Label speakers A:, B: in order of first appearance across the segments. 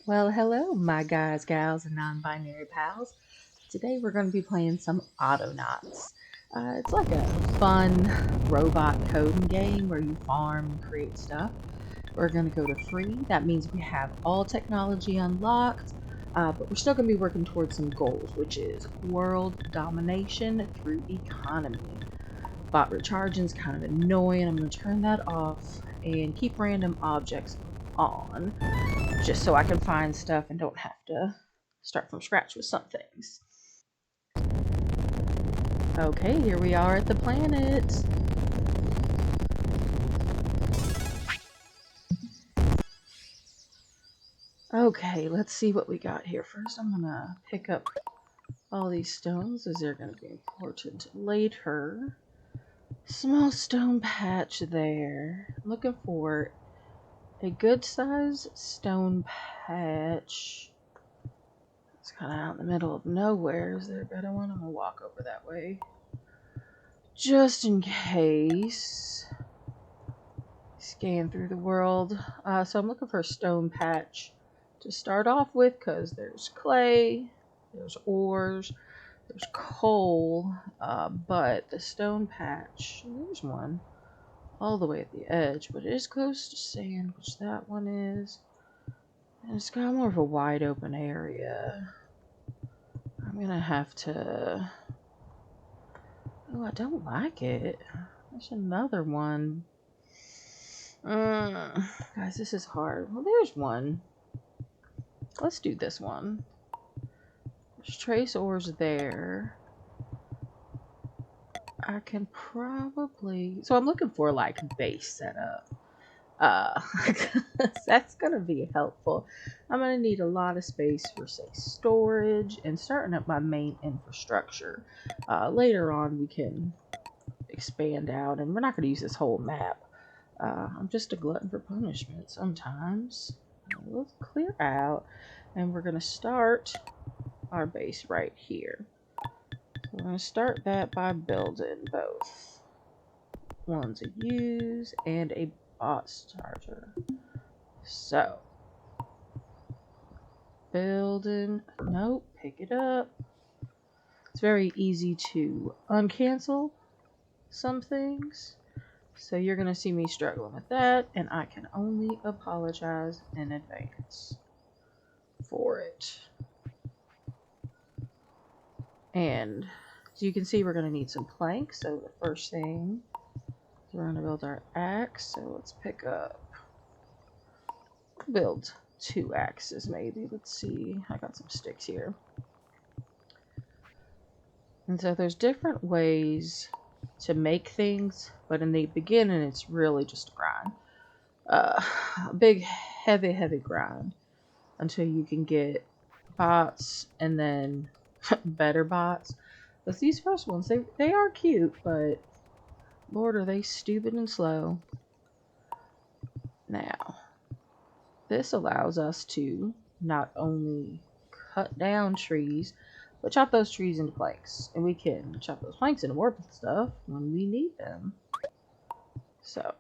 A: Well, hello, my guys, gals, and non binary pals. Today we're going to be playing some Autonauts. It's like a fun robot coding game where you farm and create stuff. We're going to go to free. That means we have all technology unlocked, but we're still going to be working towards some goals, which is world domination through economy. Bot recharging is kind of annoying. I'm going to turn that off and keep random objects on just so I can find stuff and don't have to start from scratch with some things. Okay, here we are at the planet. Okay, let's see what we got here. First, I'm gonna pick up all these stones as they're gonna be important later. Small stone patch there. Looking for a good size stone patch. It's kind of out in the middle of nowhere. Is there a better one? I'm gonna walk over that way. Just in case. Scan through the world. So I'm looking for a stone patch to start off with because there's clay, there's ores, there's coal, but the stone patch, there's one all the way at the edge, but it is close to sand, which that one is. And it's got more of a wide open area. I'm gonna have to... Oh, I don't like it. There's another one. Guys, this is hard. Well, there's one. Let's do this one. There's trace ores there. I can probably... So I'm looking for, like, base setup. That's gonna be helpful. I'm gonna need a lot of space for, say, storage and starting up my main infrastructure. Later on, we can expand out, and we're not gonna use this whole map. I'm just a glutton for punishment sometimes. Let's clear out, and we're gonna start our base right here. We're gonna start that by building both. One's a use and a bot starter. So, building, nope, pick it up. It's very easy to uncancel some things. So you're gonna see me struggling with that, and I can only apologize in advance for it. And as you can see, we're gonna need some planks. So the first thing is we're gonna build our axe. So let's pick up, build 2 axes maybe. Let's see, I got some sticks here. And so there's different ways to make things, but in the beginning it's really just a grind. A big heavy grind until you can get bots and then better bots. But these first ones, they are cute, but Lord, are they stupid and slow. Now, this allows us to not only cut down trees, but chop those trees into planks. And we can chop those planks into more stuff when we need them. So,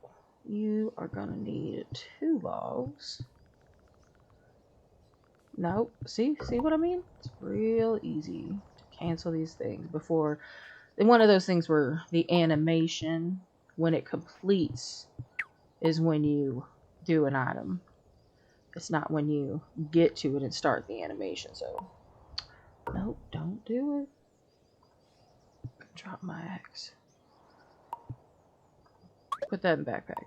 A: you are going to need 2 logs. Nope. See what I mean? It's real easy to cancel these things before. And one of those things where the animation, when it completes, is when you do an item. It's not when you get to it and start the animation. So, nope, don't do it. Drop my axe. Put that in the backpack.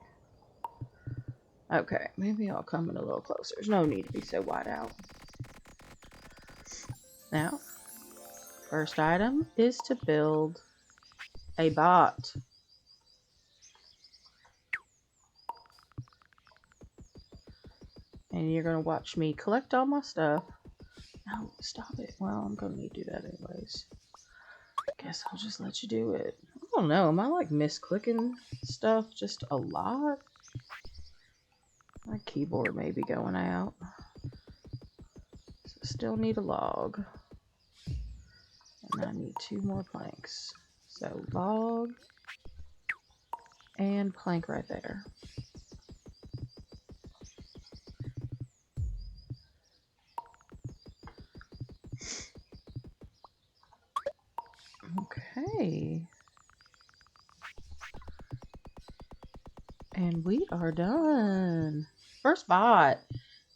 A: Okay, maybe I'll come in a little closer. There's no need to be so wide out. Now, first item is to build a bot. And you're going to watch me collect all my stuff. No, stop it. Well, I'm going to need to do that anyways. Guess I'll just let you do it. I don't know. Am I like misclicking stuff just a lot? My keyboard may be going out. So still need a log. And I need 2 more planks. So log and plank right there. Okay. And we are done. First bot.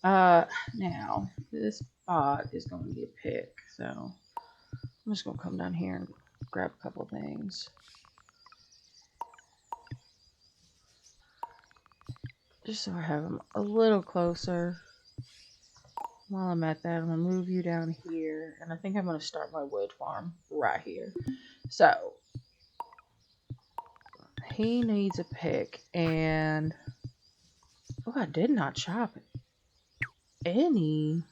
A: Now, this bot is going to be a pick, so I'm just going to come down here and grab a couple things. Just so I have them a little closer. While I'm at that, I'm going to move you down here, and I think I'm going to start my wood farm right here. So, he needs a pick, and... Oh, I did not chop any...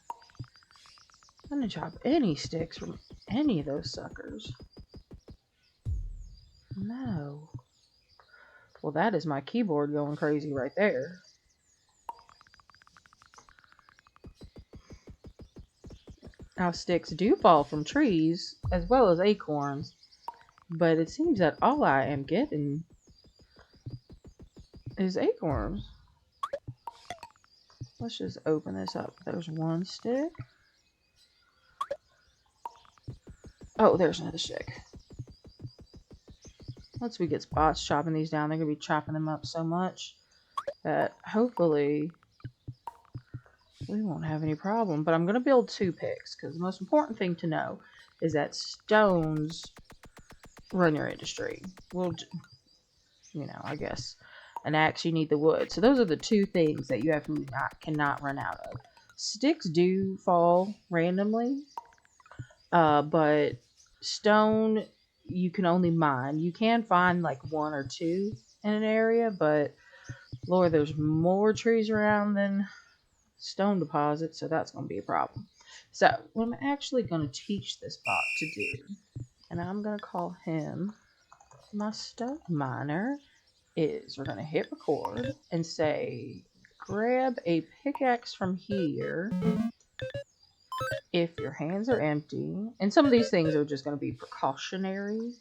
A: I didn't chop any sticks from any of those suckers. No. Well, that is my keyboard going crazy right there. Now, sticks do fall from trees, as well as acorns, but it seems that all I am getting is acorns. Let's just open this up. There's one stick. Oh, there's another stick. Once we get spots chopping these down, they're going to be chopping them up so much that hopefully we won't have any problem. But I'm going to build 2 picks, because the most important thing to know is that stones run your industry. Well, you know, I guess an axe, you need the wood. So those are the 2 things that you absolutely cannot run out of. Sticks do fall randomly, but stone you can only mine. You can find like 1 or 2 in an area, but Lord, there's more trees around than stone deposits, so that's going to be a problem. So what I'm actually going to teach this bot to do, and I'm going to call him my stone miner, is we're going to hit record and say, grab a pickaxe from here if your hands are empty. And some of these things are just going to be precautionary,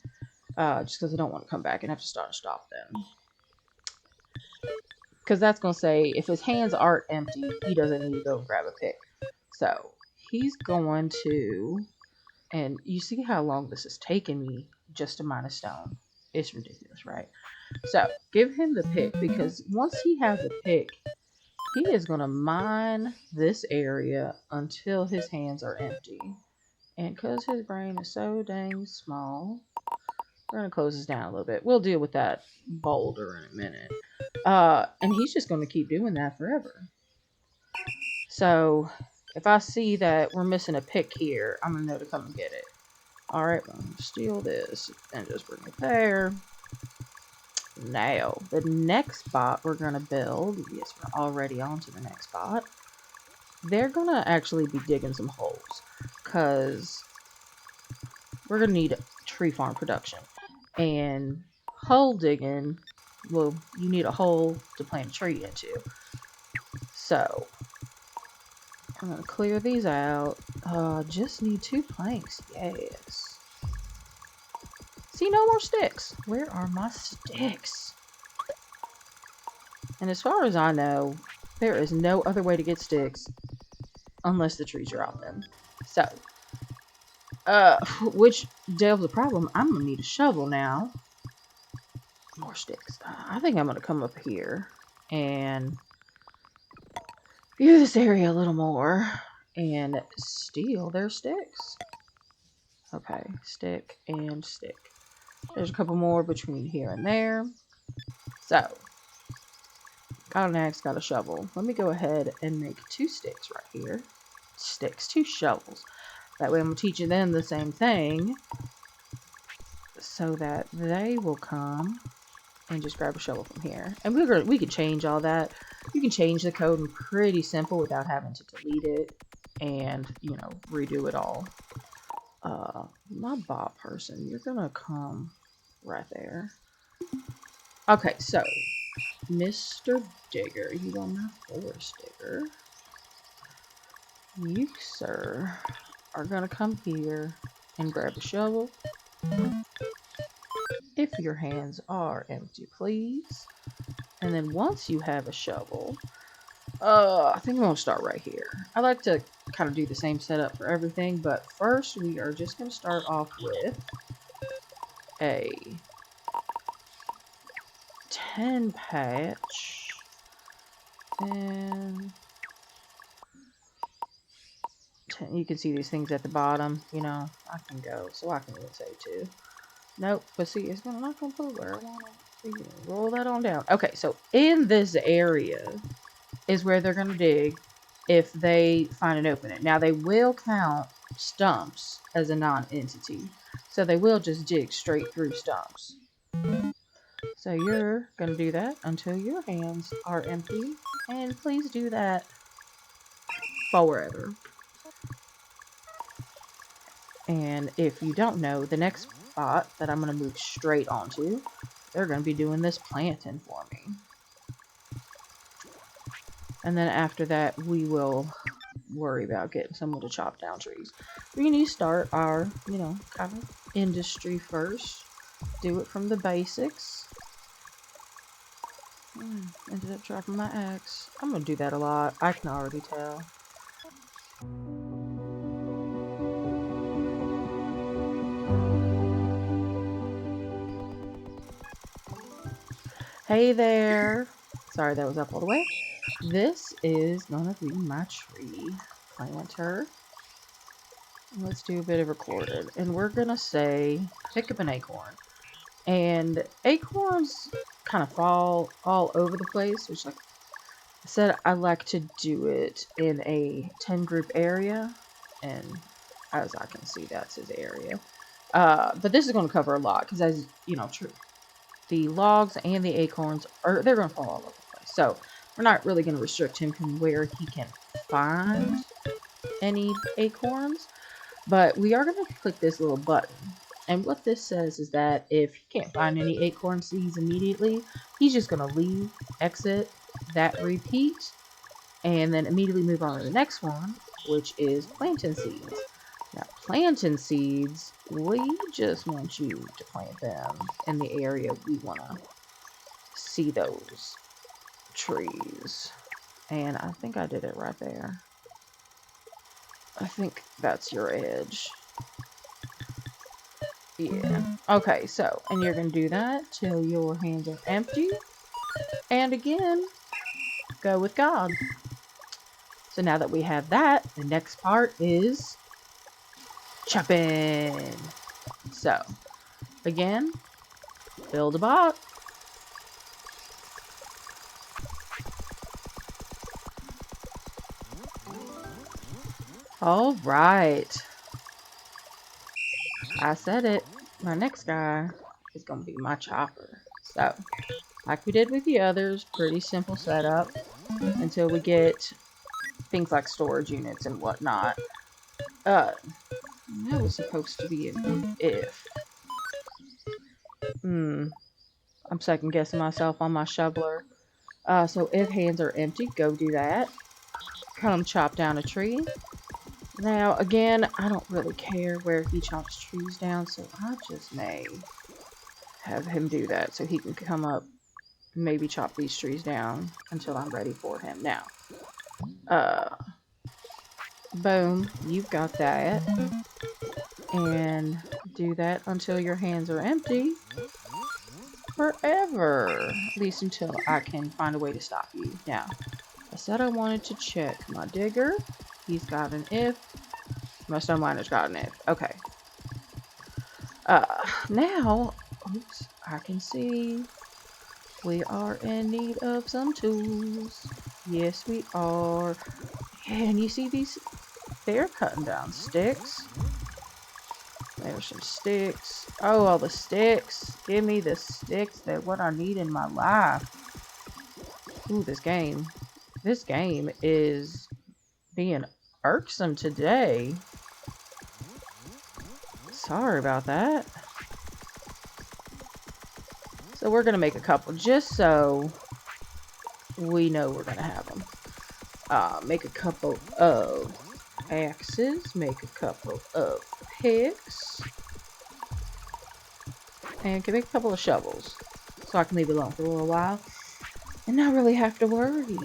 A: just because I don't want to come back and have to stop them. Because that's going to say if his hands aren't empty, he doesn't need to go grab a pick. So he's going to, and you see how long this has taken me just to mine a stone. It's ridiculous, right? So give him the pick, because once he has a pick, he is going to mine this area until his hands are empty. And because his brain is so dang small, we're going to close this down a little bit. We'll deal with that boulder in a minute. And he's just going to keep doing that forever. So if I see that we're missing a pick here, I'm going to know to come and get it. Alright, I'm going to steal this and just bring it there. Now, the next bot we're going to build, yes, we're already on to the next bot. They're going to actually be digging some holes, because we're going to need tree farm production. And hole digging, well, you need a hole to plant a tree into. So, I'm going to clear these out. Just need 2 planks, yes. See, no more sticks. Where are my sticks? And as far as I know, there is no other way to get sticks unless the trees drop them. So, which delves the problem. I'm gonna need a shovel now. More sticks. I think I'm gonna come up here and view this area a little more and steal their sticks. Okay, stick and stick. There's a couple more between here and there. So, got an axe, got a shovel. Let me go ahead and make 2 sticks right here. Sticks, 2 shovels. That way I'm teaching them the same thing, so that they will come and just grab a shovel from here. And we can change all that. You can change the code and pretty simple without having to delete it and, you know, redo it all. My bot person, you're gonna come right there. Okay, so Mr. Digger, you are my forest digger. You, sir, are gonna come here and grab a shovel. If your hands are empty, please. And then once you have a shovel, I think I'm gonna start right here. I like to kind of do the same setup for everything, but first we are just gonna start off with a 10 patch, and 10, you can see these things at the bottom. You know, I can go, so I can even say 2. Nope, but see, it's not gonna put where I want it. You can roll that on down. Okay, so in this area is where they're gonna dig if they find an opening. Now they will count stumps as a non-entity, so they will just dig straight through stumps. So you're gonna do that until your hands are empty, and please do that forever. And if you don't know, the next spot that I'm gonna move straight onto, they're gonna be doing this planting for me. And then after that, we will worry about getting someone to chop down trees. We need to start our, you know, kind of industry first. Do it from the basics. Ended up dropping my axe. I'm gonna do that a lot. I can already tell. Hey there. Sorry that was up all the way. This is gonna be my tree planter. Let's do a bit of recorded. And we're gonna say, pick up an acorn. And acorns kind of fall all over the place, which, like I said, I like to do it in a 10 group area. And as I can see, that's his area. But this is going to cover a lot because, as you know, the logs and the acorns they're going to fall all over the place. So we're not really going to restrict him from where he can find any acorns. But we are going to click this little button. And what this says is that if he can't find any acorn seeds immediately, he's just going to leave, exit, that repeat, and then immediately move on to the next one, which is planting seeds. Now, planting seeds, we just want you to plant them in the area we want to see those trees. And I think I did it right there. I think that's your edge. Yeah. Okay, so, and you're going to do that till your hands are empty. And again, go with God. So now that we have that, the next part is chopping. So, again, build a bot. All right. I said it. My next guy is going to be my chopper. So, like we did with the others, pretty simple setup until we get things like storage units and whatnot. That was supposed to be an if. I'm second guessing myself on my shoveler. So if hands are empty, go do that. Come chop down a tree. Now, again, I don't really care where he chops trees down, so I just may have him do that so he can come up and maybe chop these trees down until I'm ready for him. Now, boom, you've got that. And do that until your hands are empty. Forever. At least until I can find a way to stop you. Now, I said I wanted to check my digger. He's got an if. My stone miner's got an if. Okay. Now, oops, I can see we are in need of some tools. Yes, we are. And you see these? They're cutting down sticks. There's some sticks. Oh, all the sticks. Give me the sticks. They're what I need in my life. Ooh, this game. This game is being irksome today. Sorry about that. So we're going to make a couple just so we know we're going to have them. Make a couple of axes. Make a couple of picks. And can make a couple of shovels. So I can leave it alone for a little while. And not really have to worry.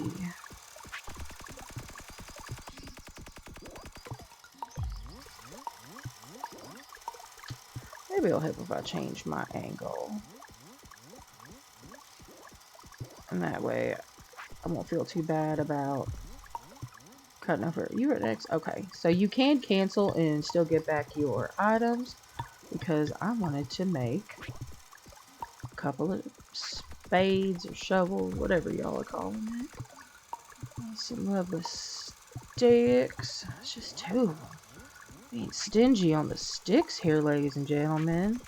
A: Maybe it'll help if I change my angle. And that way I won't feel too bad about cutting over. You were next. Okay, so you can cancel and still get back your items because I wanted to make a couple of spades or shovels, whatever y'all are calling it. Some lovely sticks. It's just two of them. Being stingy on the sticks here, ladies and gentlemen.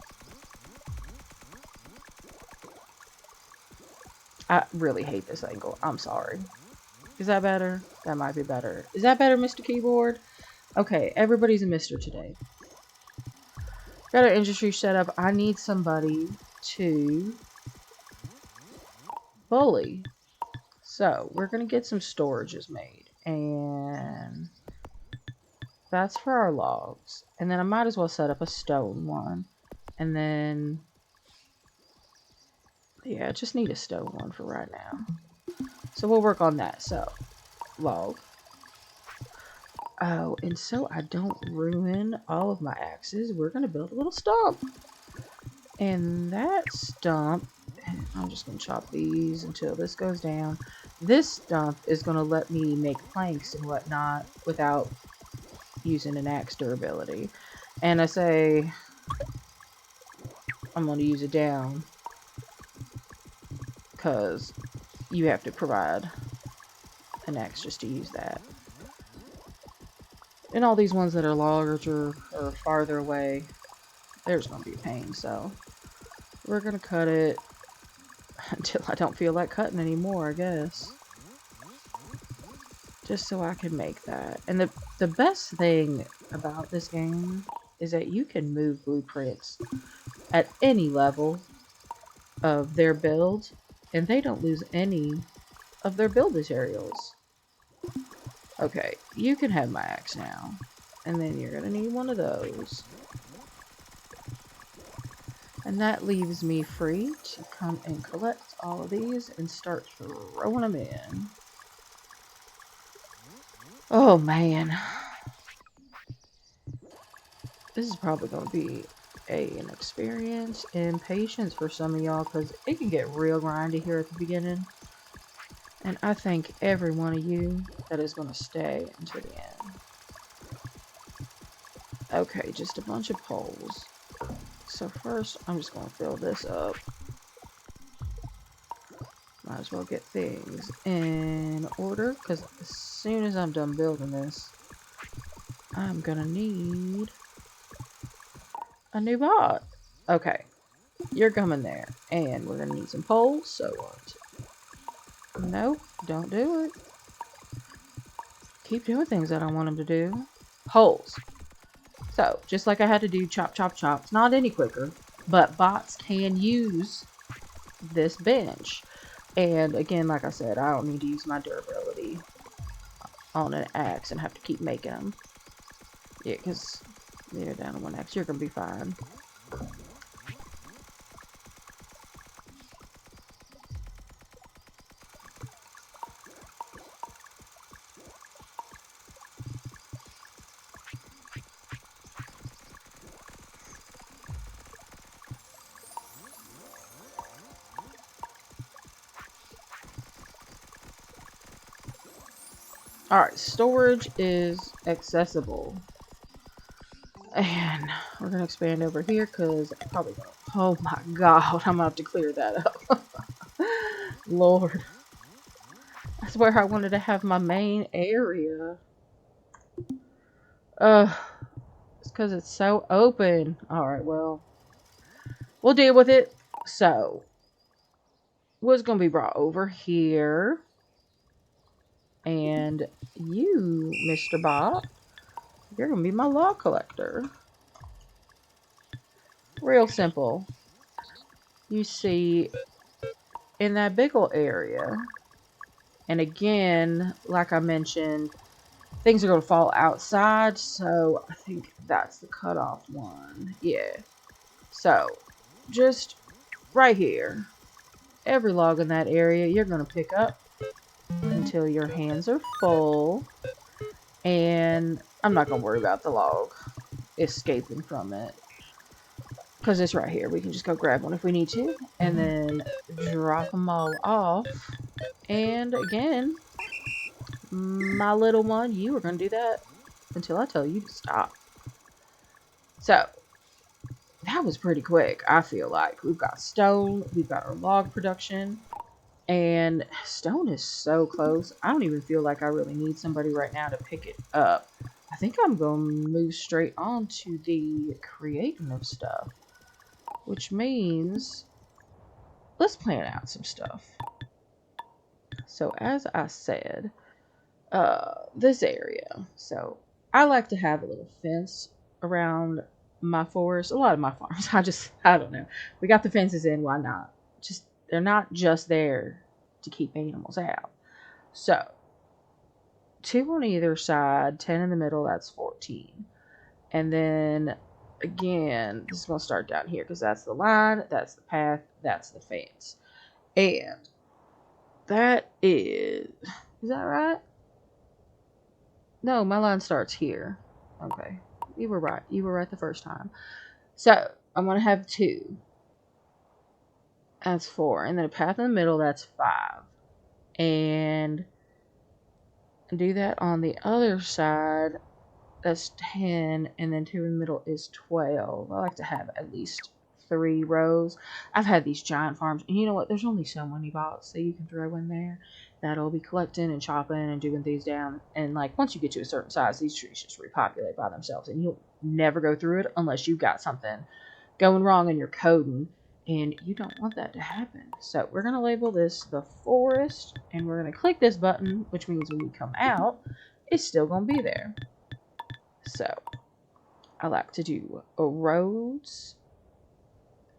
A: I really hate this angle. I'm sorry. Is that better? That might be better. Is that better, Mr. Keyboard? Okay, everybody's a mister today. Got an industry set up. I need somebody to bully. So, we're going to get some storages made. And that's for our logs. And then I might as well set up a stone one. And then, yeah, I just need a stone one for right now. So we'll work on that. So, log. Oh, and so I don't ruin all of my axes, we're going to build a little stump. And that stump, I'm just going to chop these until this goes down. This stump is going to let me make planks and whatnot without using an axe durability. And I say I'm going to use it down because you have to provide an axe just to use that. And all these ones that are larger or farther away, there's going to be a pain. So we're going to cut it until I don't feel like cutting anymore, I guess. Just so I can make that. And the best thing about this game is that you can move blueprints at any level of their build, and they don't lose any of their build materials. Okay, you can have my axe now. And then you're going to need one of those. And that leaves me free to come and collect all of these and start throwing them in. Oh man. This is probably going to be an experience and patience for some of y'all because it can get real grindy here at the beginning. And I thank every one of you that is going to stay until the end. Okay, just a bunch of poles. So first, I'm just going to fill this up. Might as well get things in order, because as soon as I'm done building this, I'm going to need a new bot. Okay, you're coming there. And we're going to need some poles, so what? Nope, don't do it. Keep doing things I don't want them to do. Poles. So, just like I had to do chop, chop, chop, it's not any quicker, but bots can use this bench. And again, like I said, I don't need to use my durability on an axe and have to keep making them. Yeah, because you're down to one axe, you're going to be fine. Alright, storage is accessible. And we're going to expand over here because I'm probably going to... Oh my god, I'm going to have to clear that up. Lord. I swear I wanted to have my main area. It's because it's so open. Alright, well. We'll deal with it. So, what's going to be brought over here? And you, Mr. Bob, you're going to be my log collector. Real simple. You see, in that big ol' area, and again, like I mentioned, things are going to fall outside, so I think that's the cutoff one. Yeah. So, just right here, every log in that area you're going to pick up until your hands are full. And I'm not going to worry about the log escaping from it. because it's right here. We can just go grab one if we need to, and then drop them all off. And again, my little one, you are going to do that until I tell you to stop. So, that was pretty quick, I feel like. We've got stone, we've got our log production, and stone is so close. I don't even feel like I really need somebody right now to pick it up. I think I'm going to move straight on to the creating of stuff, which means let's plan out some stuff. So as I said, this area. So I like to have a little fence around my forest. A lot of my farms, I don't know. We got the fences in, why not? Just, they're not just there to keep animals out. So 2 on either side, 10 in the middle, that's 14. And then again, this is going to start down here because that's the line, that's the path, that's the fence. And that is that right? No, my line starts here. Okay. You were right. You were right the first time. So, I'm going to have 2. That's 4. And then a path in the middle, that's 5. And do that on the other side. That's 10. And then 2 in the middle is 12. I like to have at least 3 rows. I've had these giant farms. And you know what? There's only so many bots that you can throw in there. That'll be collecting and chopping and doing things down. And like once you get to a certain size, these trees just repopulate by themselves. And you'll never go through it unless you've got something going wrong in your coding. And you don't want that to happen. So we're going to label this the forest. And we're going to click this button, which means when we come out, it's still going to be there. So I like to do roads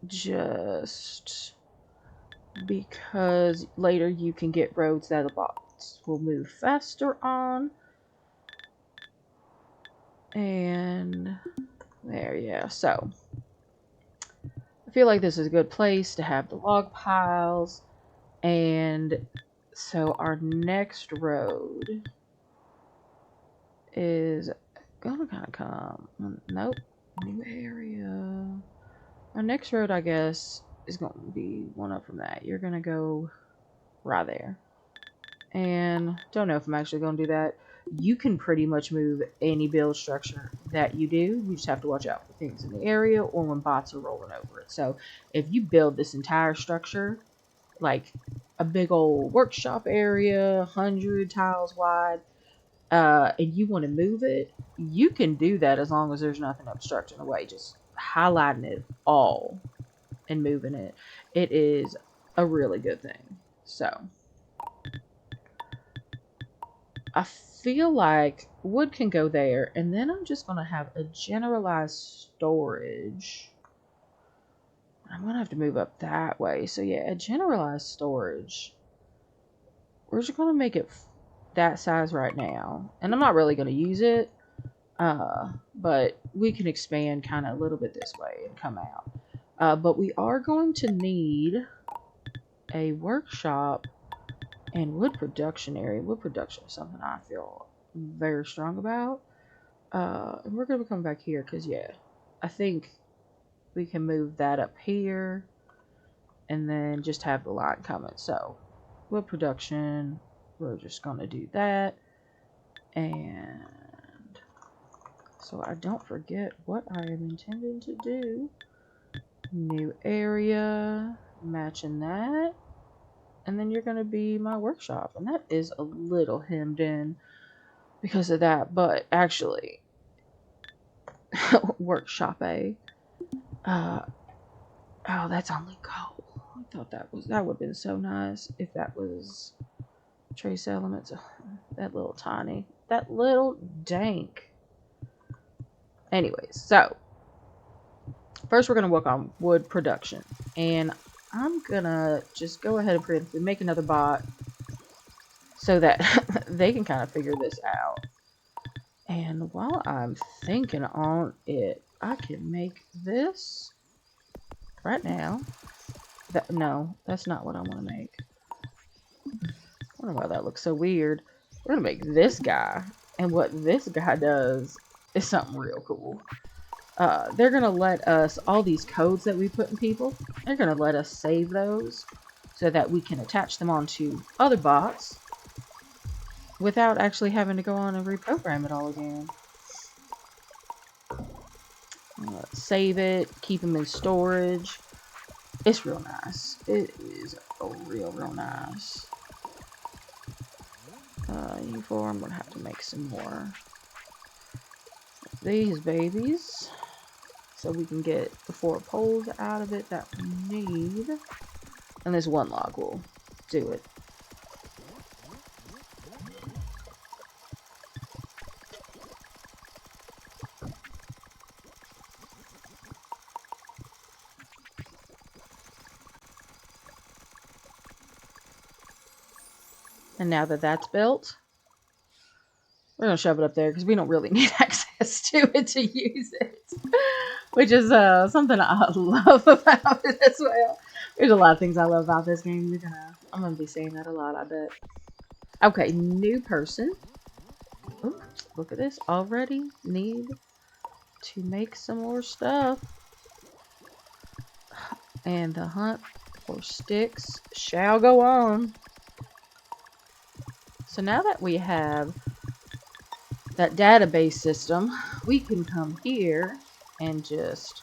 A: just because later you can get roads that the bots will move faster on. And there, yeah. So I feel like this is a good place to have the log piles. And so our next road is gonna kind of come. Nope, new area. Our next road, I guess, is going to be one up from that. You're going to go right there. And don't know if I'm actually going to do that. You can pretty much move any build structure that you do. You just have to watch out for things in the area or when bots are rolling over it. So if you build this entire structure, like a big old workshop area, 100 tiles wide, and you want to move it, you can do that as long as there's nothing obstructing the way. Just highlighting it all and moving it. It is a really good thing. So I feel like wood can go there, and then I'm just going to have a generalized storage. I'm going to have to move up that way. So yeah, a generalized storage. We're just going to make it that size right now. And I'm not really going to use it. But we can expand kind of a little bit this way and come out. But we are going to need a workshop and wood production area. Wood production is something I feel very strong about. And we're going to be coming back here because, yeah, I think we can move that up here and then just have the line coming. So, wood production, we're just going to do that. And so I don't forget what I am intending to do. New area, matching that. And then you're going to be my workshop. And that is a little hemmed in because of that. But actually, workshop A. Oh, that's only gold. I thought that would have been so nice if that was trace elements. That little dank. Anyways, so first we're going to work on wood production. And I'm going to just go ahead and make another bot so that they can kind of figure this out. And while I'm thinking on it, I can make this right now. No, that's not what I want to make. I don't know why that looks so weird. We're going to make this guy. And what this guy does is something real cool. they're going to let us, all these codes that we put in people, they're going to let us save those so that we can attach them onto other bots without actually having to go on and reprogram it all again. Save it, keep them in storage. It's real nice. It is real nice. U4, I'm gonna have to make some more of these babies so we can get the 4 poles out of it that we need. And this 1 log will do it. And now that that's built, we're going to shove it up there because we don't really need access to it to use it. Which is something I love about it as well. There's a lot of things I love about this game. I'm going to be saying that a lot, I bet. Okay, new person. Ooh, look at this. Already need to make some more stuff. And the hunt for sticks shall go on. So now that we have that database system, we can come here and just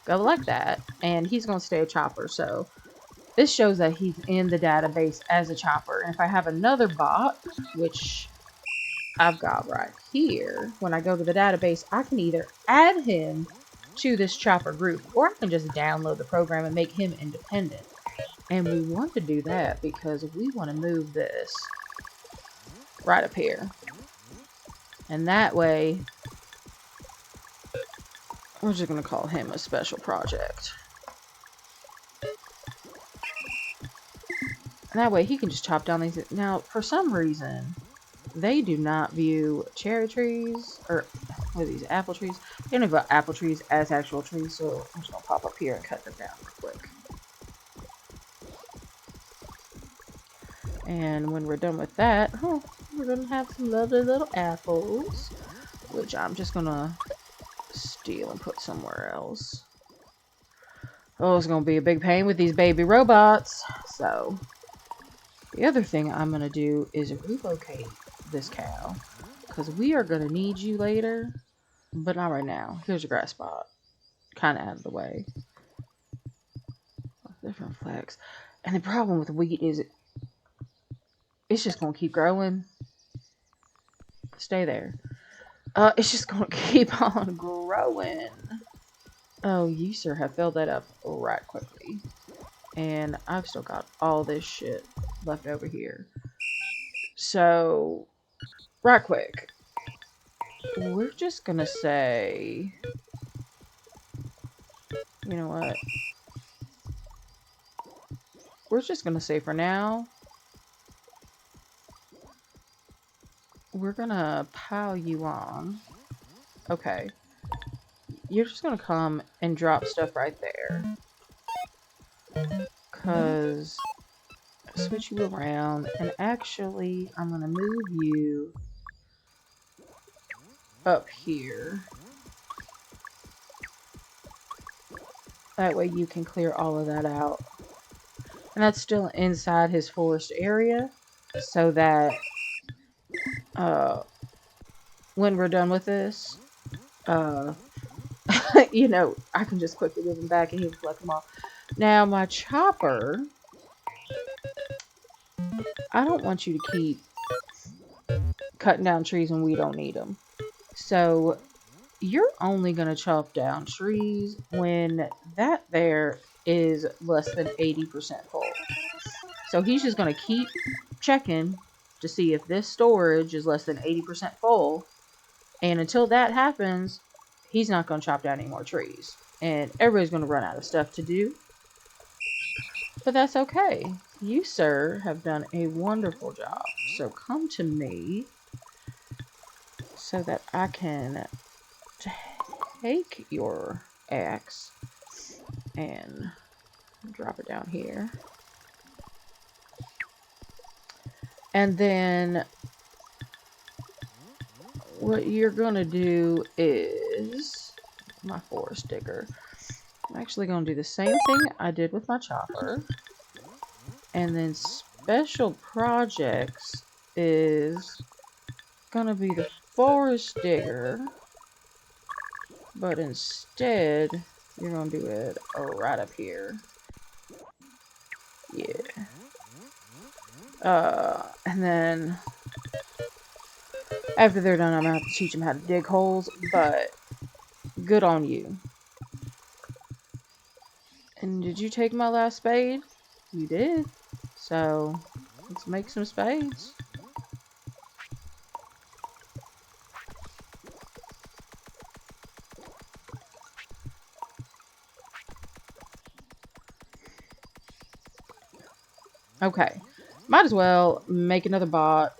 A: go like that. And he's going to stay a chopper. So this shows that he's in the database as a chopper. And if I have another bot, which I've got right here, when I go to the database, I can either add him to this chopper group, or I can just download the program and make him independent. And we want to do that because we want to move this right up here. And that way, we're just going to call him a special project. And that way he can just chop down these. Now, for some reason, they do not view cherry trees, or what are these, apple trees? They don't view apple trees as actual trees, so I'm just going to pop up here and cut them down real quick. And when we're done with that, we're going to have some lovely little apples, which I'm just going to steal and put somewhere else. Oh, it's going to be a big pain with these baby robots. So, the other thing I'm going to do is relocate this cow, because we are going to need you later, but not right now. Here's your grass spot. Kind of out of the way. Different flags. And the problem with wheat is it's just going to keep growing. Stay there. It's just going to keep on growing. Oh, you, sir, have filled that up right quickly. And I've still got all this shit left over here. So, right quick. We're just going to say... You know what? We're just going to say for now... We're going to pile you on. Okay. You're just going to come and drop stuff right there. Because... switch you around, and actually I'm gonna move you up here. That way you can clear all of that out. And that's still inside his forest area, so that when we're done with this, you know, I can just quickly move him back and he can collect them all. Now my chopper, I don't want you to keep cutting down trees when we don't need them. So you're only going to chop down trees when that there is less than 80% full. So he's just going to keep checking to see if this storage is less than 80% full. And until that happens, he's not going to chop down any more trees. And everybody's going to run out of stuff to do. But that's okay. You, sir, have done a wonderful job. So come to me so that I can take your axe and drop it down here. And then what you're going to do is my forest digger. I'm actually going to do the same thing I did with my chopper. And then special projects is going to be the forest digger. But instead, you're going to do it right up here. Yeah. And then after they're done, I'm going to have to teach them how to dig holes. But good on you. And did you take my last spade? You did. So, let's make some spades. Okay. Might as well make another bot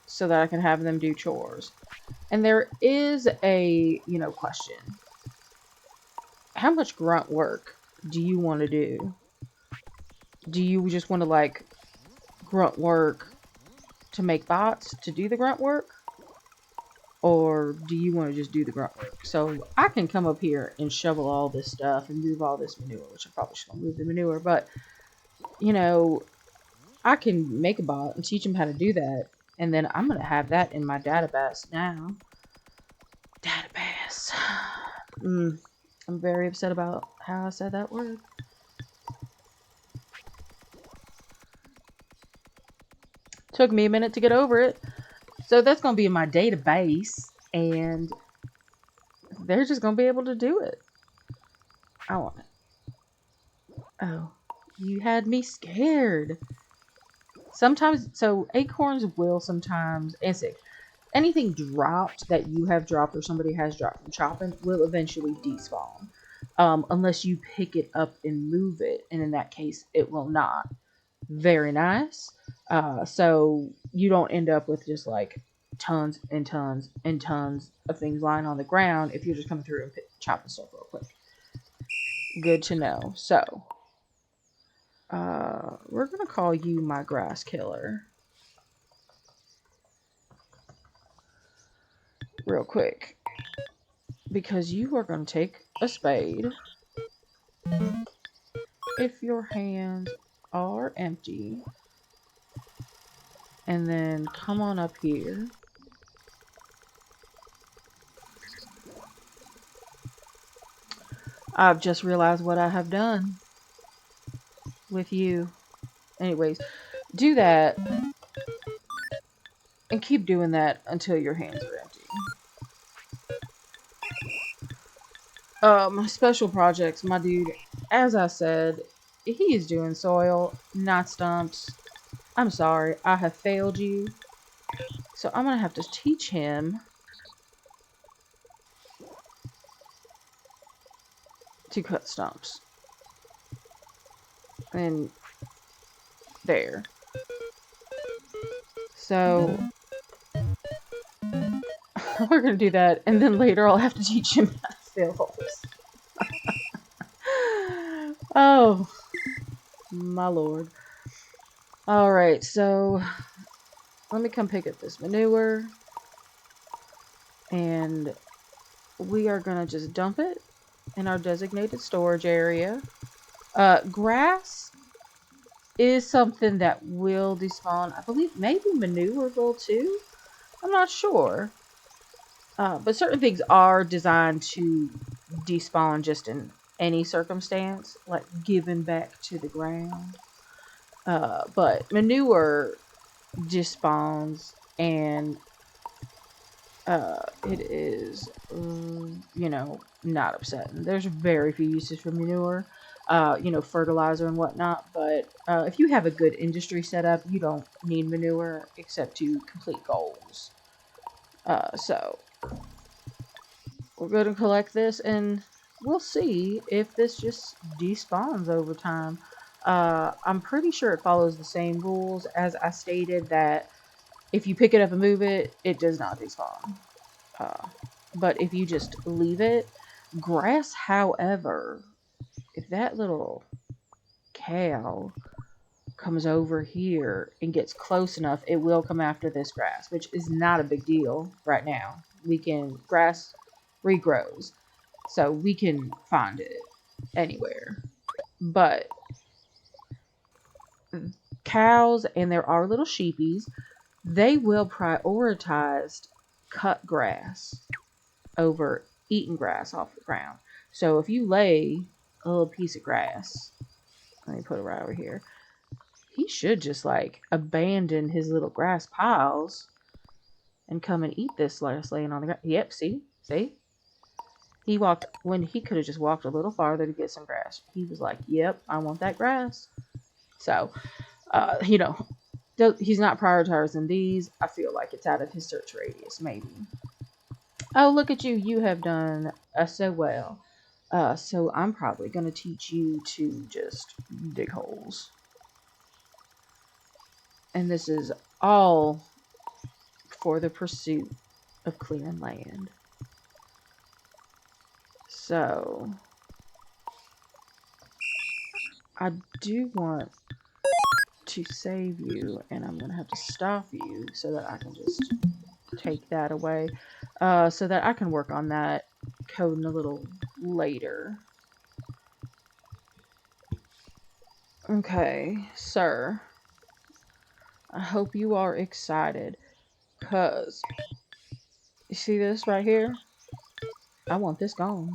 A: so that I can have them do chores. And there is a, question. How much grunt work do you want to do? Do you just want to, like, grunt work to make bots to do the grunt work? Or do you want to just do the grunt work? So I can come up here and shovel all this stuff and move all this manure, which I probably should move the manure, but, I can make a bot and teach them how to do that. And then I'm going to have that in my database now. Database. I'm very upset about how I said that word. Took me a minute to get over it. So that's going to be in my database. And they're just going to be able to do it. I want it. Oh, you had me scared. Sometimes, so acorns will sometimes, anything dropped that you have dropped or somebody has dropped from chopping will eventually despawn. Unless you pick it up and move it. And in that case, it will not. Very nice. So you don't end up with just like tons and tons and tons of things lying on the ground if you're just coming through and chopping stuff real quick. Good to know. So, we're going to call you my grass killer. Real quick. Because you are going to take a spade. If your hands are empty. And then come on up here. I've just realized what I have done with you. Anyways, do that. And keep doing that until your hands are empty. Special projects, my dude, as I said, he is doing soil, not stumps. I'm sorry, I have failed you. So I'm going to have to teach him to cut stumps. And there. So we're going to do that, and then later I'll have to teach him how to fill holes. Oh, my lord. Alright, so let me come pick up this manure. And we are going to just dump it in our designated storage area. Grass is something that will despawn. I believe maybe manure will too. I'm not sure. But certain things are designed to despawn just in any circumstance, like given back to the ground. But manure despawns, and it is, not upsetting. There's very few uses for manure, fertilizer and whatnot. But if you have a good industry set up, you don't need manure except to complete goals. So we're going to collect this, and we'll see if this just despawns over time. I'm pretty sure it follows the same rules as I stated, that if you pick it up and move it, it does not despawn. But if you just leave it, grass, however, if that little cow comes over here and gets close enough, it will come after this grass, which is not a big deal right now. Grass regrows. So we can find it anywhere. But cows, and there are little sheepies, they will prioritize cut grass over eating grass off the ground. So if you lay a little piece of grass, let me put it right over here, he should just like abandon his little grass piles and come and eat this lettuce laying on the ground. Yep, see? He walked when he could have just walked a little farther to get some grass. He was like, yep, I want that grass. So, he's not prioritizing these. I feel like it's out of his search radius, maybe. Oh, look at you. You have done so well. So I'm probably going to teach you to just dig holes. And this is all for the pursuit of clearing land. So I do want to save you, and I'm going to have to stop you so that I can just take that away, so that I can work on that coding a little later. Okay, sir. I hope you are excited, because you see this right here? I want this gone.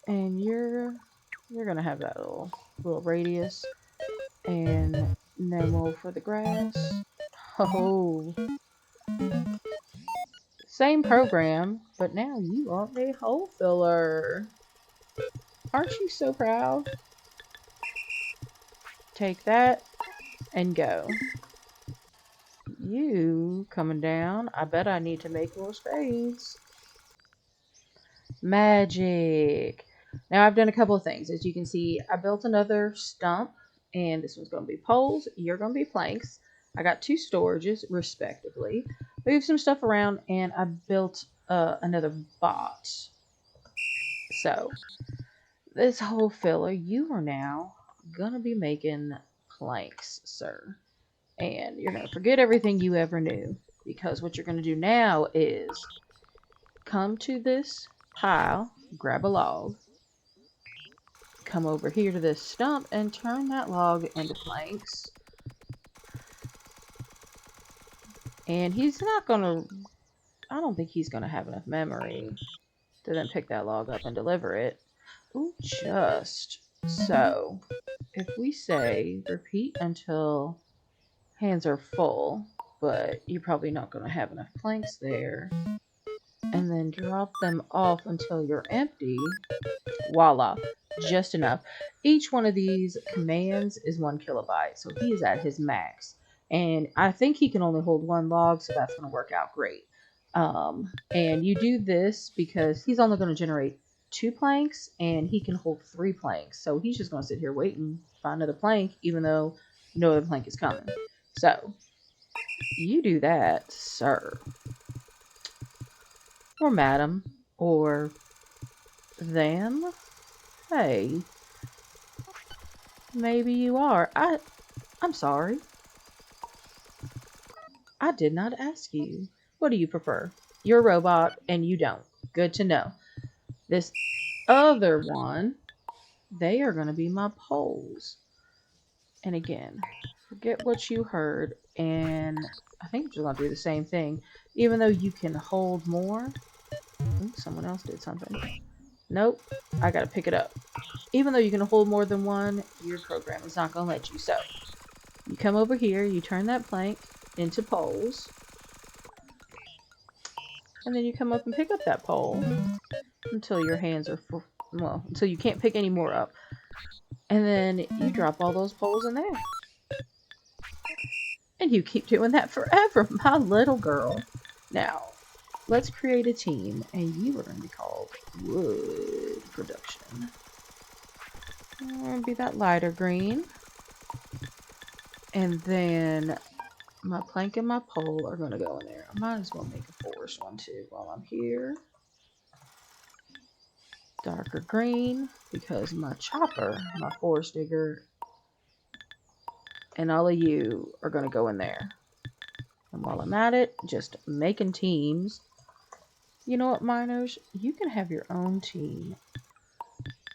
A: And you're gonna have that little radius, and no more for the grass. Oh, same program, but now you are a hole filler. Aren't you so proud? Take that and go. You coming down? I bet I need to make more spades. Magic. Now I've done a couple of things. As you can see, I built another stump, and this one's going to be poles. You're going to be planks. I got 2 storages, respectively. Moved some stuff around, and I built another bot. So, this whole filler, you are now going to be making planks, sir. And you're going to forget everything you ever knew, because what you're going to do now is come to this pile, grab a log, come over here to this stump and turn that log into planks. And he's not gonna, I don't think he's gonna have enough memory to then pick that log up and deliver it. Ooh, just so. If we say repeat until hands are full, but you're probably not gonna have enough planks there, and then drop them off until you're empty, voila, just enough. Each one of these commands is 1 kilobyte, so he is at his max. And I think he can only hold 1 log, so that's going to work out great. And you do this because he's only going to generate 2 planks, and he can hold 3 planks. So he's just going to sit here waiting to find another plank, even though no other plank is coming. So you do that, sir. Or madam. Or them. Hey, maybe you are. I'm sorry. I did not ask you. What do you prefer? You're a robot and you don't. Good to know. This other one, they are going to be my poles. And again, forget what you heard. And I think I'm just going to do the same thing. Even though you can hold more. Ooh, someone else did something. Nope. I got to pick it up. Even though you can hold more than one, your program is not going to let you. So, you come over here, you turn that plank into poles, and then you come up and pick up that pole until your hands are full, well, until you can't pick any more up. And then you drop all those poles in there. And you keep doing that forever, my little girl. Now, let's create a team, and you are going to be called Wood Production. Be that lighter green. And then my plank and my pole are going to go in there. I might as well make a forest one too while I'm here. Darker green, because my chopper, my forest digger, and all of you are going to go in there. And while I'm at it, just making teams. You know what, miners? You can have your own team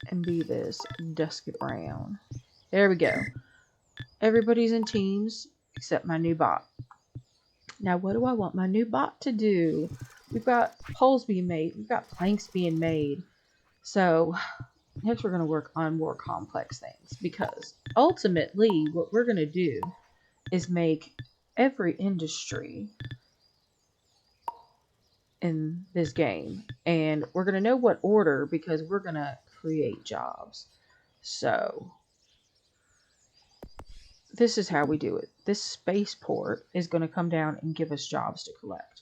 A: and be this Dusket Brown. There we go. Everybody's in teams except my new bot. Now, what do I want my new bot to do? We've got poles being made. We've got planks being made. So, next we're going to work on more complex things. Because, ultimately, what we're going to do is make every industry in this game. And we're going to know what order because we're going to create jobs. So, this is how we do it. This spaceport is going to come down and give us jobs to collect.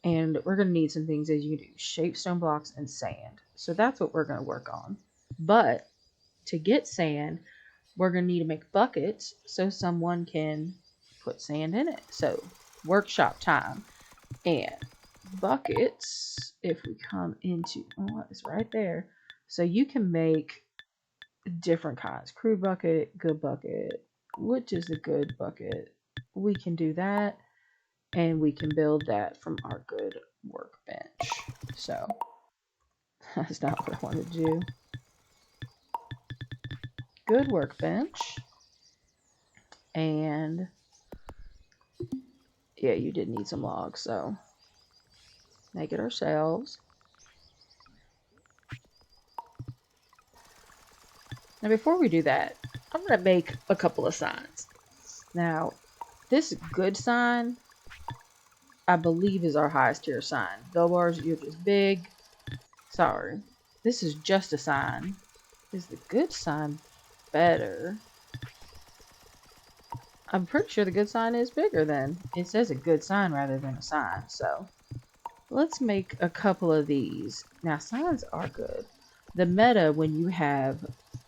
A: And we're going to need some things as you do. Shape stone blocks and sand. So that's what we're going to work on. But to get sand, we're going to need to make buckets so someone can put sand in it. So workshop time. And buckets, if we come into, oh, it's right there. So you can make different kinds. Crude bucket, good bucket. Which is the good bucket? We can do that. And we can build that from our good workbench. So, that's not what I wanted to do. Good workbench. And, yeah, you did need some logs, so make it ourselves. Now, before we do that, I'm going to make a couple of signs. Now, this good sign, I believe, is our highest tier sign. Go bars, you're just big. Sorry. This is just a sign. Is the good sign better? I'm pretty sure the good sign is bigger then. It says a good sign rather than a sign. So let's make a couple of these. Now, signs are good. The meta when you have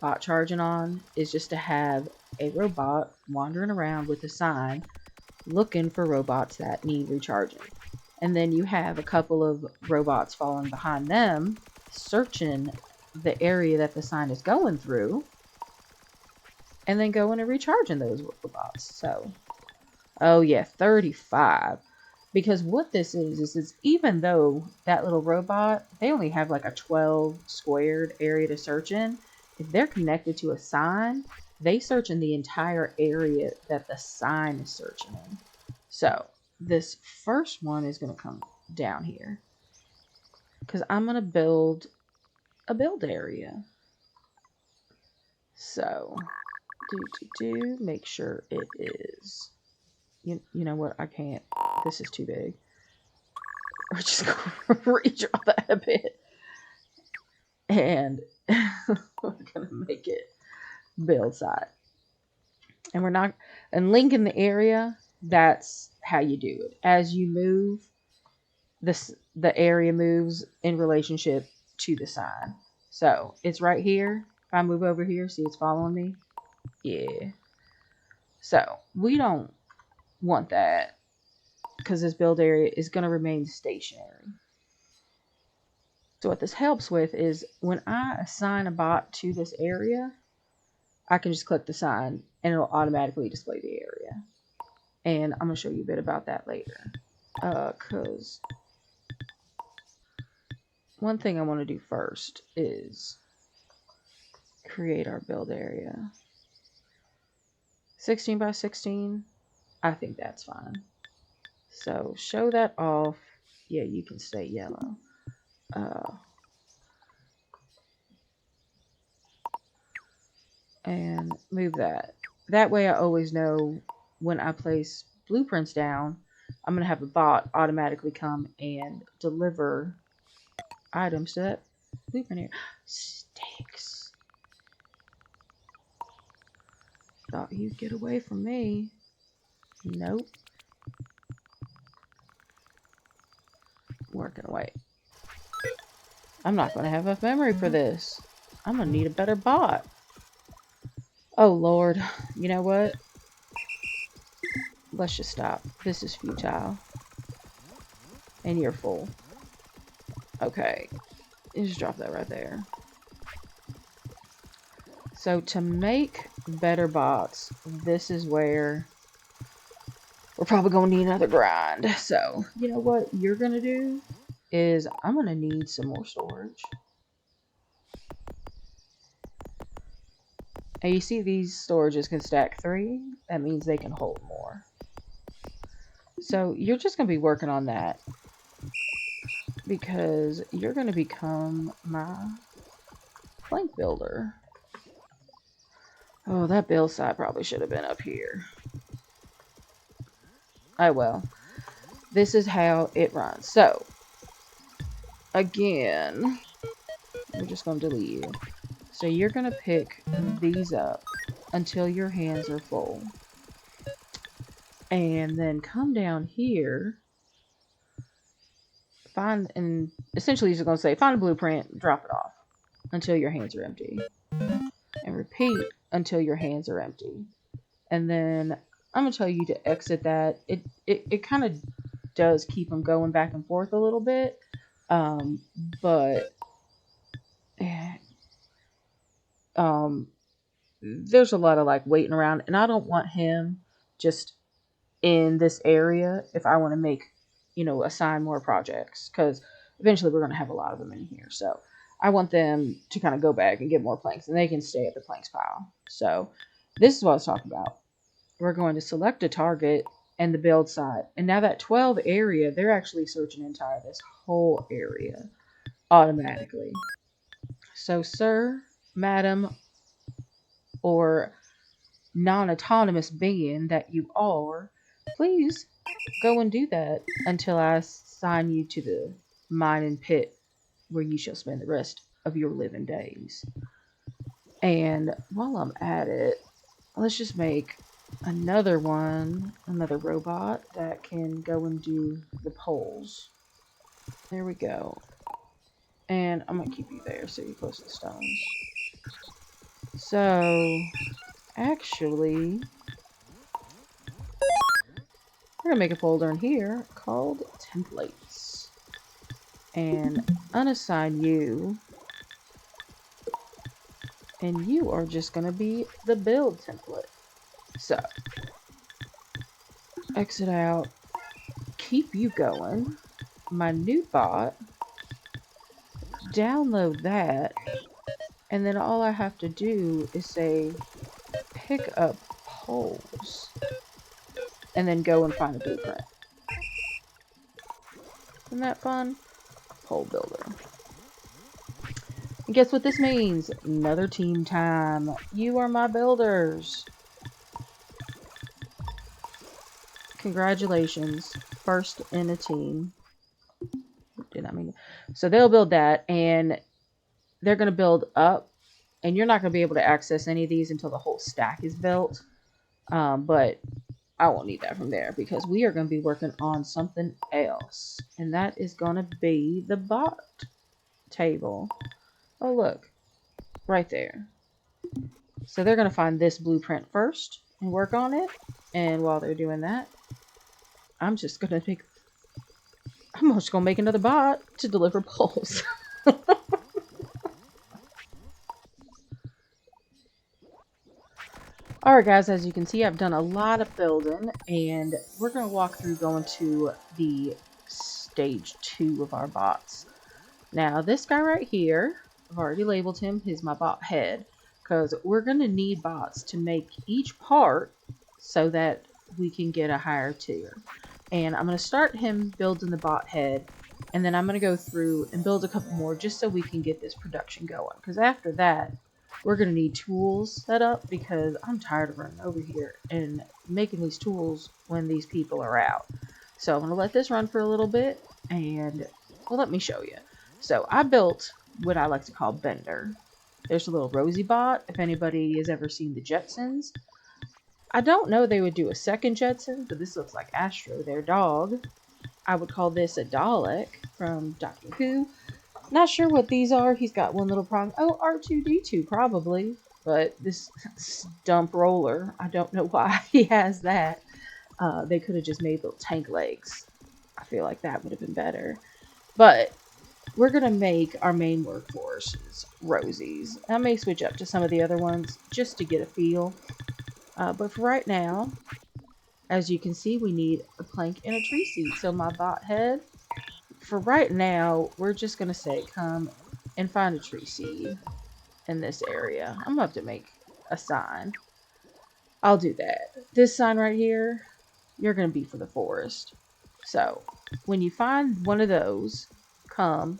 A: bot charging on is just to have a robot wandering around with a sign looking for robots that need recharging. And then you have a couple of robots following behind them searching the area that the sign is going through and then going and recharging those robots. So, oh yeah, 35. Because what this is even though that little robot, they only have like a 12 squared area to search in, if they're connected to a sign, they search in the entire area that the sign is searching in. So, this first one is going to come down here. Because I'm going to build a build area. So, make sure it is. You know what? I can't. This is too big. We're just going to redraw that a bit. And we're going to make it build side. And we're not. And link in the area, that's how you do it. As you move, the area moves in relationship to the sign. So it's right here. If I move over here, see it's following me? Yeah. So we don't want that because this build area is going to remain stationary. So what this helps with is when I assign a bot to this area, I can just click the sign and it'll automatically display the area. And I'm going to show you a bit about that later. Because one thing I want to do first is create our build area. 16 by 16, I think that's fine. So show that off. Yeah, you can stay yellow. And move that. That way I always know when I place blueprints down, I'm going to have a bot automatically come and deliver items to that blueprint here. Sticks. Thought you'd get away from me. Nope. Working away. I'm not going to have enough memory for this. I'm going to need a better bot. Oh, Lord. You know what? Let's just stop. This is futile. And you're full. Okay. You just drop that right there. So to make better bots, this is where we're probably going to need another grind. So, you know what you're going to do? is I'm going to need some more storage. And you see these storages can stack 3. That means they can hold more. So you're just going to be working on that, because you're going to become my plank builder. Oh, that build side probably should have been up here. Oh well. This is how it runs. So, again, we're just going to delete you. So you're going to pick these up until your hands are full. And then come down here, and essentially you're going to say, find a blueprint, drop it off until your hands are empty. And repeat until your hands are empty. And then I'm going to tell you to exit that. It kind of does keep them going back and forth a little bit. But there's a lot of like waiting around, and I don't want him just in this area if I want to make, assign more projects, because eventually we're going to have a lot of them in here. So I want them to kind of go back and get more planks, and they can stay at the planks pile. So this is what I was talking about. We're going to select a target and the build side. And now that 12 area, they're actually searching entire this whole area automatically. So, sir, madam, or non-autonomous being that you are, please go and do that until I assign you to the mining pit where you shall spend the rest of your living days. And while I'm at it, let's just make another robot that can go and do the poles. There we go. And I'm going to keep you there so you're close to the stones. So, actually, we're going to make a folder in here called templates. And unassign you. And you are just going to be the build template. So, exit out. Keep you going. My new bot. Download that. And then all I have to do is say, pick up poles. And then go and find a blueprint. Isn't that fun? Pole builder. And guess what this means? Another team time. You are my builders. Congratulations. First in a team. Did I mean? So they'll build that, and they're going to build up, and you're not going to be able to access any of these until the whole stack is built. But I won't need that from there, because we are going to be working on something else, and that is going to be the bot table. Oh, look, right there. So they're going to find this blueprint first and work on it. And while they're doing that, I'm just going to make another bot to deliver poles. Alright guys, as you can see, I've done a lot of building, and we're going to walk through going to the stage 2 of our bots. Now, this guy right here, I've already labeled him, he's my bot head, because we're going to need bots to make each part so that we can get a higher tier. And I'm going to start him building the bot head, and then I'm going to go through and build a couple more just so we can get this production going. Because after that, we're going to need tools set up, because I'm tired of running over here and making these tools when these people are out. So I'm going to let this run for a little bit, and well, let me show you. So I built what I like to call Bender. There's a little Rosie bot, if anybody has ever seen the Jetsons. I don't know they would do a second Jetson, but this looks like Astro, their dog. I would call this a Dalek from Doctor Who. Not sure what these are. He's got one little problem. Oh, R2-D2 probably. But this dump roller, I don't know why he has that. They could have just made little tank legs. I feel like that would have been better. But we're going to make our main workforces Rosies. I may switch up to some of the other ones just to get a feel. But for right now, as you can see, we need a plank and a tree seat. So my bot head, for right now, we're just going to say come and find a tree seed in this area. I'm going to have to make a sign. I'll do that. This sign right here, you're going to be for the forest. So when you find one of those, come.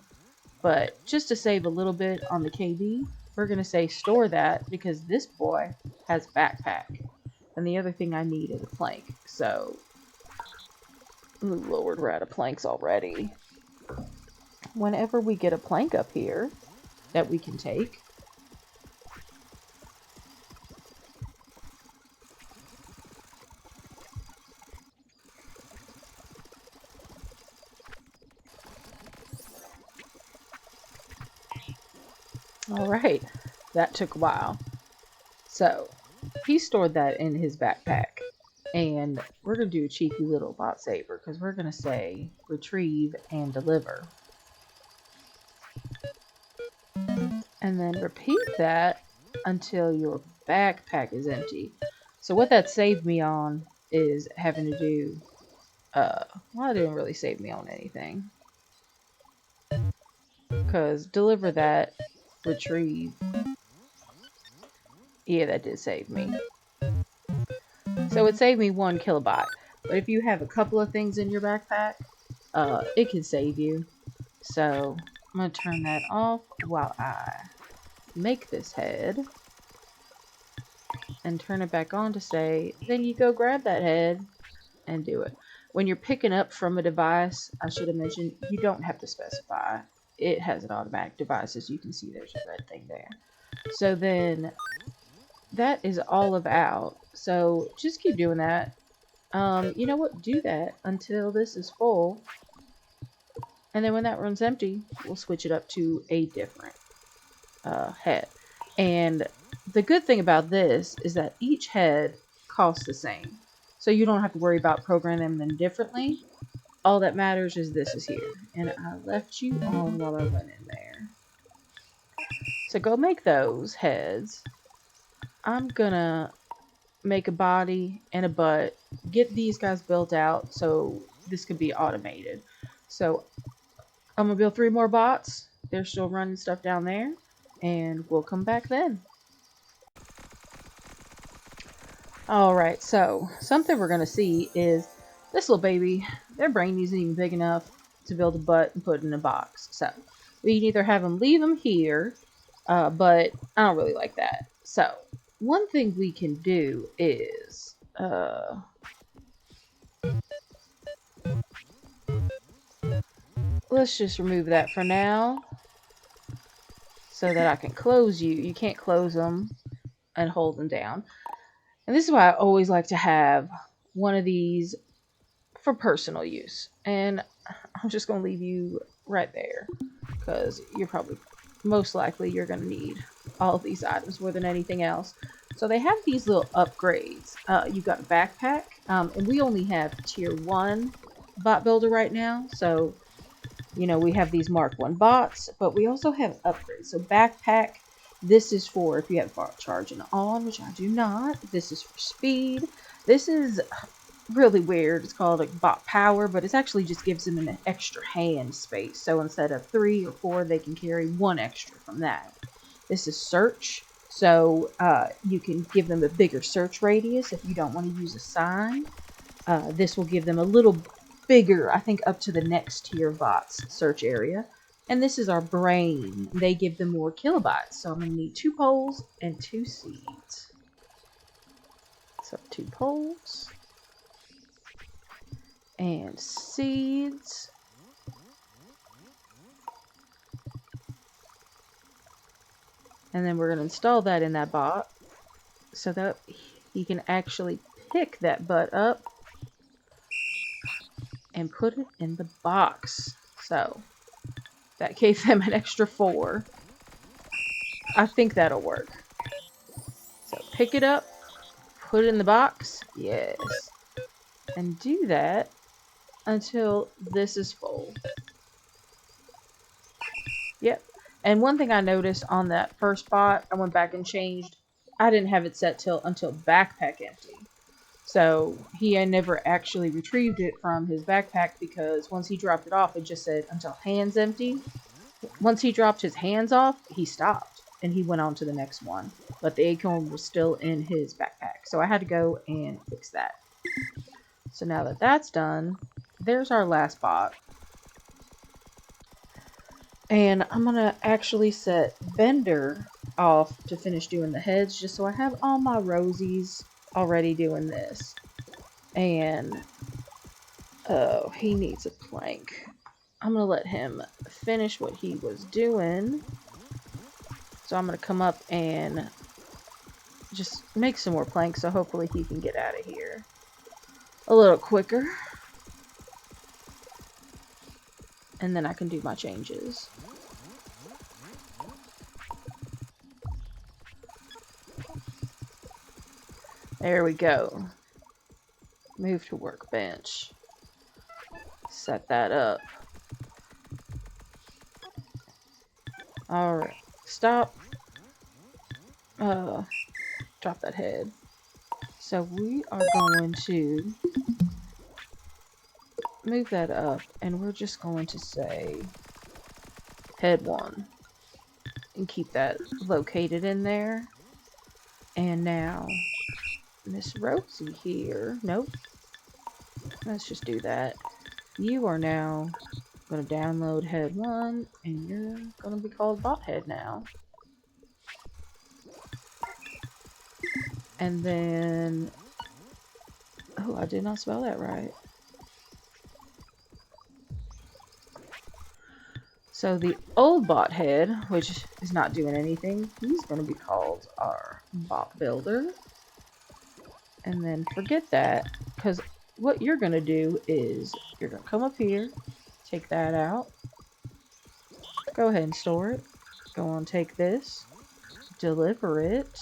A: But just to save a little bit on the KB, we're going to say store that because this boy has backpack. And the other thing I need is a plank. So, oh Lord, we're out of planks already. Whenever we get a plank up here that we can take, alright, that took a while. So, he stored that in his backpack. And we're going to do a cheeky little bot saver because we're going to say retrieve and deliver. And then repeat that until your backpack is empty. So what that saved me on is having to do, well, it didn't really save me on anything. Because deliver that, retrieve, yeah, that did save me. So it saved me 1 kilobyte. But if you have a couple of things in your backpack, it can save you. So I'm going to turn that off while I make this head. And turn it back on to say, then you go grab that head and do it. When you're picking up from a device, I should have mentioned, you don't have to specify. It has an automatic device, as you can see there's a red thing there. So then, that is all of out. So just keep doing that. You know what? Do that until this is full. And then when that runs empty, we'll switch it up to a different head. And the good thing about this is that each head costs the same. So you don't have to worry about programming them differently. All that matters is this is here. And I left you on while I went in there. So go make those heads. I'm gonna make a body and a butt. Get these guys built out so this could be automated. So I'm gonna build 3 more bots. They're still running stuff down there. And we'll come back then. Alright, so something we're going to see is this little baby, their brain isn't even big enough to build a butt and put it in a box. So we can either have them leave them here, but I don't really like that. So one thing we can do is, let's just remove that for now so that I can close you. You can't close them and hold them down. And this is why I always like to have one of these for personal use. And I'm just going to leave you right there because you're probably, most likely, you're going to need all of these items more than anything else. So they have these little upgrades. You've got a backpack, and we only have tier 1 bot builder right now. So, you know, we have these Mark 1 bots, but we also have upgrades. So backpack, this is for if you have bot charging on, which I do not. This is for speed. This is really weird. It's called a bot power, but it actually just gives them an extra hand space. So instead of 3 or 4, they can carry 1 extra from that. This is search. So you can give them a bigger search radius if you don't want to use a sign. This will give them a little bigger, I think up to the next tier bots search area. And this is our brain. They give them more kilobytes. So I'm going to need 2 poles and 2 seeds. So 2 poles and seeds. And then we're going to install that in that bot so that he can actually pick that butt up and put it in the box. So that gave them an extra 4. I think that'll work. So pick it up, put it in the box. Yes. And do that until this is full. Yep. And one thing I noticed on that first bot, I went back and changed. I didn't have it set until backpack empty. So he had never actually retrieved it from his backpack because once he dropped it off, it just said until hands empty. Once he dropped his hands off, he stopped and he went on to the next one. But the acorn was still in his backpack. So I had to go and fix that. So now that that's done, there's our last bot. And I'm going to actually set Bender off to finish doing the heads just so I have all my rosies already doing this. And, oh, he needs a plank. I'm going to let him finish what he was doing. So I'm going to come up and just make some more planks so hopefully he can get out of here a little quicker. And then I can do my changes. There we go. Move to workbench. Set that up. Alright. Stop. Drop that head. So we are going to move that up, and we're just going to say head 1 and keep that located in there. And now Miss Rosie here, nope, let's just do that. You are now going to download head 1, and you're going to be called bot head now. And then, oh, I did not spell that right. So the old bot head, which is not doing anything, he's going to be called our bot builder. And then forget that, because what you're going to do is you're going to come up here, take that out, go ahead and store it, go on, take this, deliver it,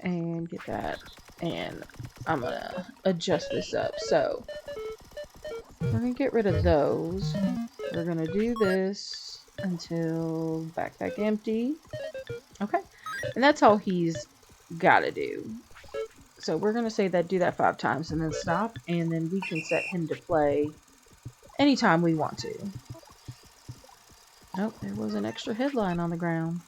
A: and get that. And I'm going to adjust this up. So we're going to get rid of those. We're going to do this until backpack empty. Okay. And that's all he's got to do. So we're going to say that, do that 5 times and then stop. And then we can set him to play anytime we want to. Nope, there was an extra headline on the ground.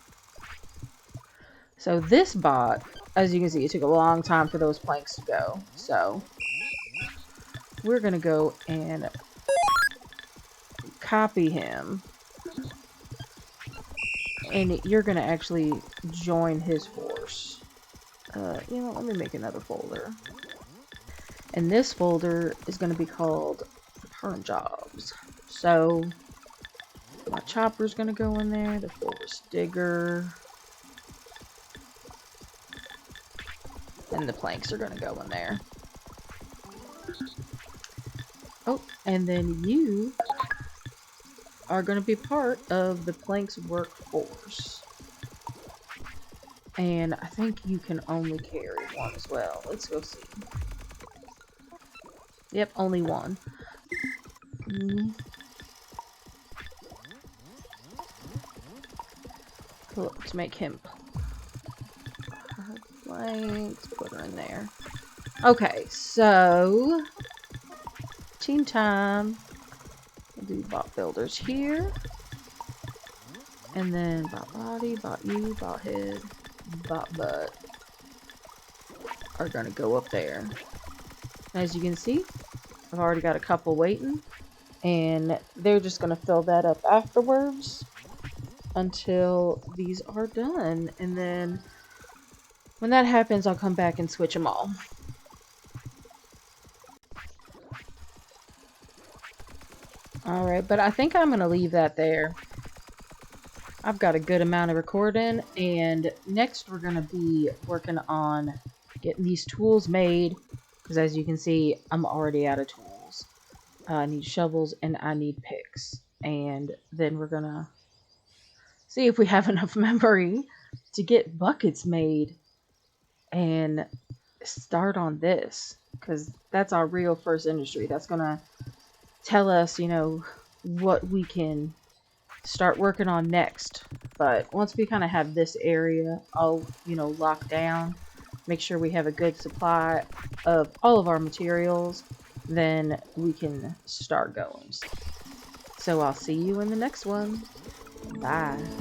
A: So this bot, as you can see, it took a long time for those planks to go. So we're going to go and copy him. And you're going to actually join his force. You know, let me make another folder. And this folder is going to be called Perm Jobs. So my chopper's going to go in there, the forest digger, and the planks are going to go in there. Oh, and then you are going to be part of the planks workforce. And I think you can only carry 1 as well. Let's go see. Yep, only 1. Cool, let's make him planks. Put her in there. Okay, so team time. We'll do bot builders here. And then bot body, bot you, bot head, bot butt are going to go up there. As you can see, I've already got a couple waiting. And they're just going to fill that up afterwards until these are done. And then when that happens, I'll come back and switch them all. Alright, but I think I'm going to leave that there. I've got a good amount of recording, and next we're going to be working on getting these tools made, because as you can see, I'm already out of tools. I need shovels and I need picks, and then we're going to see if we have enough memory to get buckets made and start on this, because that's our real first industry. That's going to tell us, you know, what we can start working on next. But once we kind of have this area all, you know, locked down, make sure we have a good supply of all of our materials, then we can start going. So I'll see you in the next one. Bye.